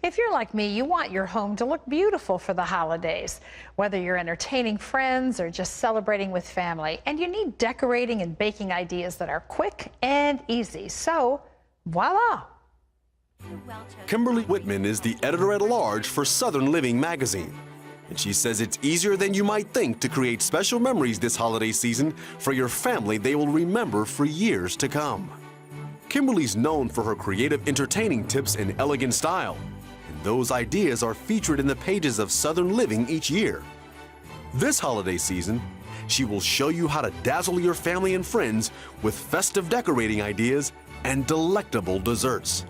If you're like me, you want your home to look beautiful for the holidays, whether you're entertaining friends or just celebrating with family. And you need decorating and baking ideas that are quick and easy. So, voila! Kimberly Whitman is the editor-at-large for Southern Living magazine. And she says it's easier than you might think to create special memories this holiday season for your family they will remember for years to come. Kimberly's known for her creative entertaining tips and elegant style. And those ideas are featured in the pages of Southern Living each year. This holiday season, she will show you how to dazzle your family and friends with festive decorating ideas and delectable desserts.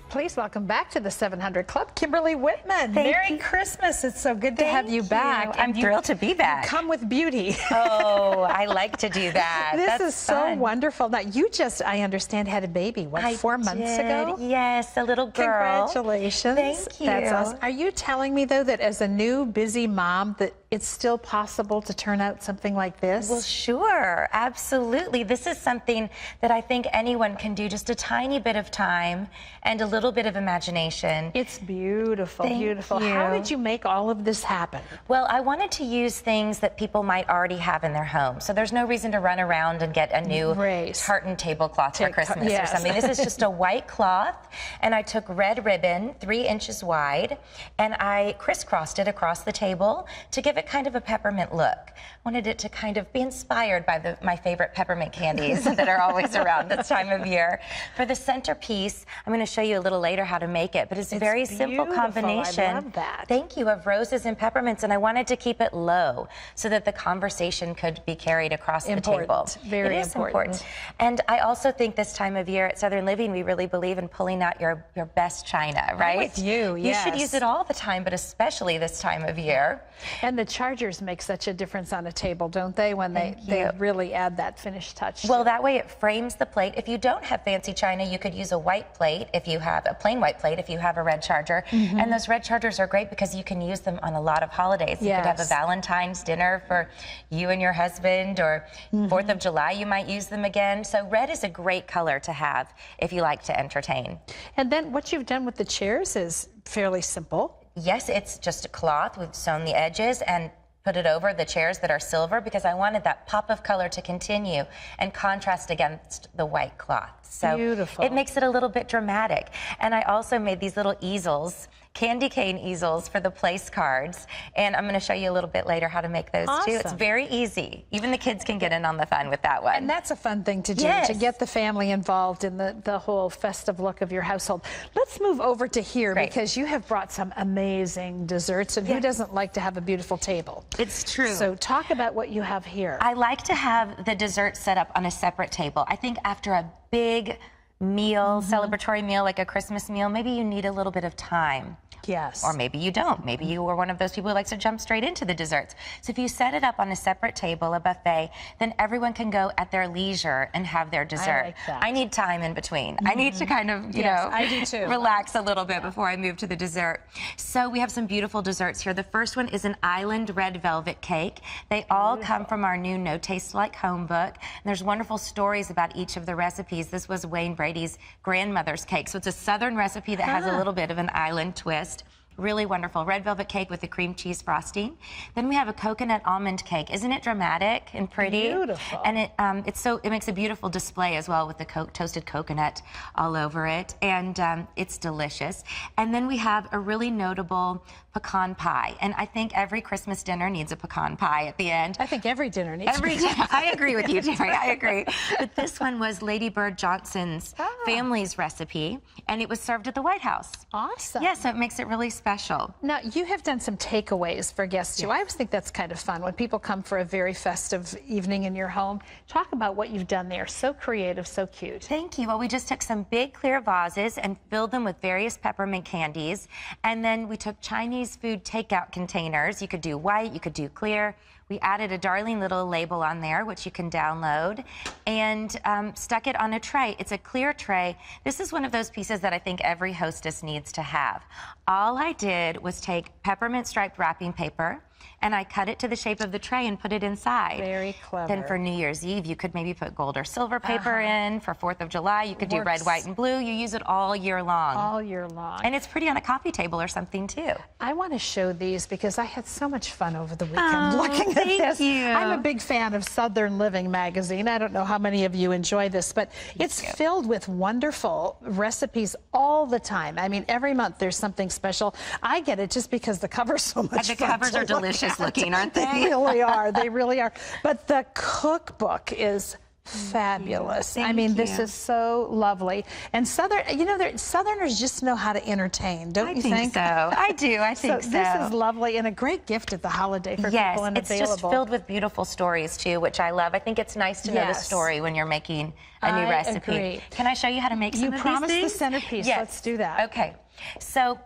Please welcome back to the 700 Club, Kimberly Whitman. Merry Christmas. It's so good to have you back. I'm thrilled to be back. You come with beauty. Oh, I like to do that. This is so wonderful. Now, you just, I understand, had a baby, what, 4 months ago? Yes, a little girl. Congratulations. Thank you. That's awesome. Are you telling me, though, that as a new, busy mom, that it's still possible to turn out something like this? Well, sure. Absolutely. This is something that I think anyone can do, just a tiny bit of time and a little bit of imagination. It's beautiful, beautiful. Thank you. How did you make all of this happen? Well, I wanted to use things that people might already have in their home. So there's no reason to run around and get a new tartan tablecloth for Christmas or something. This is just a white cloth, and I took red ribbon, 3 inches wide, and I crisscrossed it across the table to give it kind of a peppermint look. Wanted it to kind of be inspired by my favorite peppermint candies that are always around this time of year. For the centerpiece, I'm going to show you a little later how to make it, but it's a very simple combination. I love that. Thank you, of roses and peppermints, and I wanted to keep it low so that the conversation could be carried across the table. Very it is important. And I also think this time of year at Southern Living, we really believe in pulling out your best china, right? I'm with you, yes. You should use it all the time, but especially this time of year. And the chargers make such a difference on a table, don't they, when they really add that finished touch? Well, that way it frames the plate. If you don't have fancy china, you could use a white plate if you have a plain white plate if you have a red charger. And those red chargers are great because you can use them on a lot of holidays. You could have a Valentine's dinner for you and your husband, or 4th of July you might use them again. So red is a great color to have if you like to entertain. And then what you've done with the chairs is fairly simple. Yes, it's just a cloth. We've sewn the edges and put it over the chairs that are silver because I wanted that pop of color to continue and contrast against the white cloth. So beautiful. It makes it a little bit dramatic. And I also made these little easels, candy cane easels for the place cards. And I'm going to show you a little bit later how to make those too. It's very easy. Even the kids can get in on the fun with that one. And that's a fun thing to do, to get the family involved in the whole festive look of your household. Let's move over to here because you have brought some amazing desserts, and who doesn't like to have a beautiful table? It's true. So talk about what you have here. I like to have the dessert set up on a separate table. I think after a big meal, celebratory meal like a Christmas meal, maybe you need a little bit of time. Yes. Or maybe you don't. Maybe you are one of those people who likes to jump straight into the desserts. So if you set it up on a separate table, a buffet, then everyone can go at their leisure and have their dessert. I like that. I need time in between. I need to kind of, you know, I do too. relax a little bit before I move to the dessert. So we have some beautiful desserts here. The first one is an island red velvet cake. They all come from our new No Taste Like Home book. And there's wonderful stories about each of the recipes. This was Wayne Brady's grandmother's cake. So it's a Southern recipe that has a little bit of an island twist. Really wonderful. Red velvet cake with the cream cheese frosting. Then we have a coconut almond cake. Isn't it dramatic and pretty? Beautiful. And it makes a beautiful display as well with the toasted coconut all over it. And it's delicious. And then we have a really notable pecan pie. And I think every Christmas dinner needs a pecan pie at the end. I think every dinner needs every dinner. I agree with you, Terry. I agree. But this one was Lady Bird Johnson's family's recipe, and it was served at the White House. Awesome. Yeah, so it makes it really special. Now, you have done some takeaways for guests, too. I always think that's kind of fun when people come for a very festive evening in your home. Talk about what you've done there. So creative, so cute. Thank you. Well, we just took some big clear vases and filled them with various peppermint candies. And then we took Chinese food takeout containers. You could do white, you could do clear. We added a darling little label on there, which you can download, and stuck it on a tray. It's a clear tray. This is one of those pieces that I think every hostess needs to have. All I did was take peppermint striped wrapping paper, and I cut it to the shape of the tray and put it inside. Very clever. Then for New Year's Eve, you could maybe put gold or silver paper in. For 4th of July, you could do red, white, and blue. You use it all year long. All year long. And it's pretty on a coffee table or something, too. I want to show these because I had so much fun over the weekend looking at this. Thank you. I'm a big fan of Southern Living magazine. I don't know how many of you enjoy this, but it's filled with wonderful recipes all the time. I mean, every month there's something special. I get it just because the cover's so much fun. The covers are delicious looking, aren't they? They really are. They really are. But the cookbook is fabulous. I mean, this is so lovely. And Southerners just know how to entertain, don't you think? I think so. I do. I think so. This is lovely and a great gift at the holiday for people and it's just filled with beautiful stories, too, which I love. I think it's nice to know the story when you're making a new recipe. Agree. Can I show you how to make some of these things? You promised the centerpiece. Yes. Let's do that. Okay. So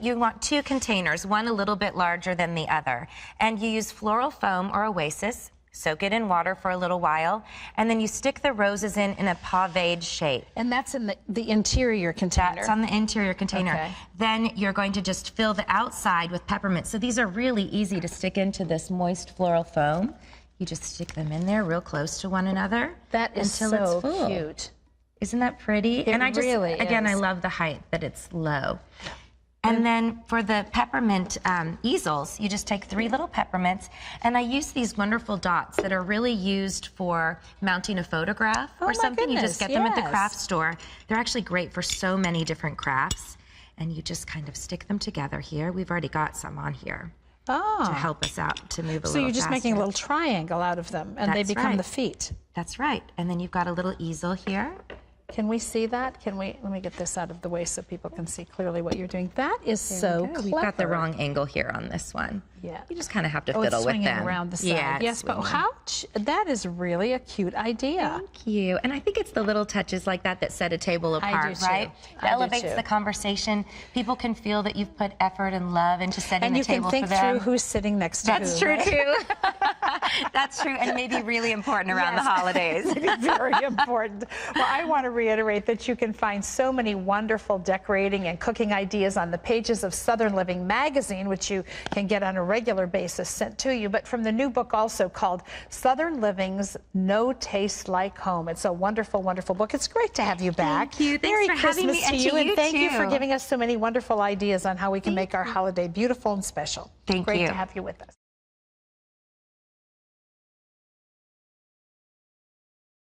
you want 2 containers, one a little bit larger than the other. And you use floral foam or oasis. Soak it in water for a little while, and then you stick the roses in a paved shape. And that's in the interior container. That's on the interior container. Okay. Then you're going to just fill the outside with peppermint. So these are really easy to stick into this moist floral foam. You just stick them in there real close to one another. That is so cute. Isn't that pretty? It really is. Again, I love the height, that it's low. And then for the peppermint easels, you just take 3 little peppermints, and I use these wonderful dots that are really used for mounting a photograph or something. You just get them at the craft store. They're actually great for so many different crafts, and you just kind of stick them together here. We've already got some on here to help us out to move a little faster. So you're just making a little triangle out of them, and they become the feet. That's right. And then you've got a little easel here. Can we see that? Let me get this out of the way so people can see clearly what you're doing. That is so clever. We've got the wrong angle here on this one. Yeah. You just kind of have to fiddle with them. Around the side. Yeah, yes, but that is really a cute idea. Thank you. And I think it's the little touches like that that set a table apart, right? It elevates the conversation. People can feel that you've put effort and love into setting the table for them. And you can think through who's sitting next to who. That's true, too. That's true, and maybe really important around the holidays. Very important. Well, I want to reiterate that you can find so many wonderful decorating and cooking ideas on the pages of Southern Living magazine, which you can get on a regular basis sent to you, but from the new book also called Southern Living's No Taste Like Home. It's a wonderful, wonderful book. It's great to have you back. Thank you. Thanks for having me, to you, and thank you for giving us so many wonderful ideas on how we can make our holiday beautiful and special. Thank you. Great to have you with us.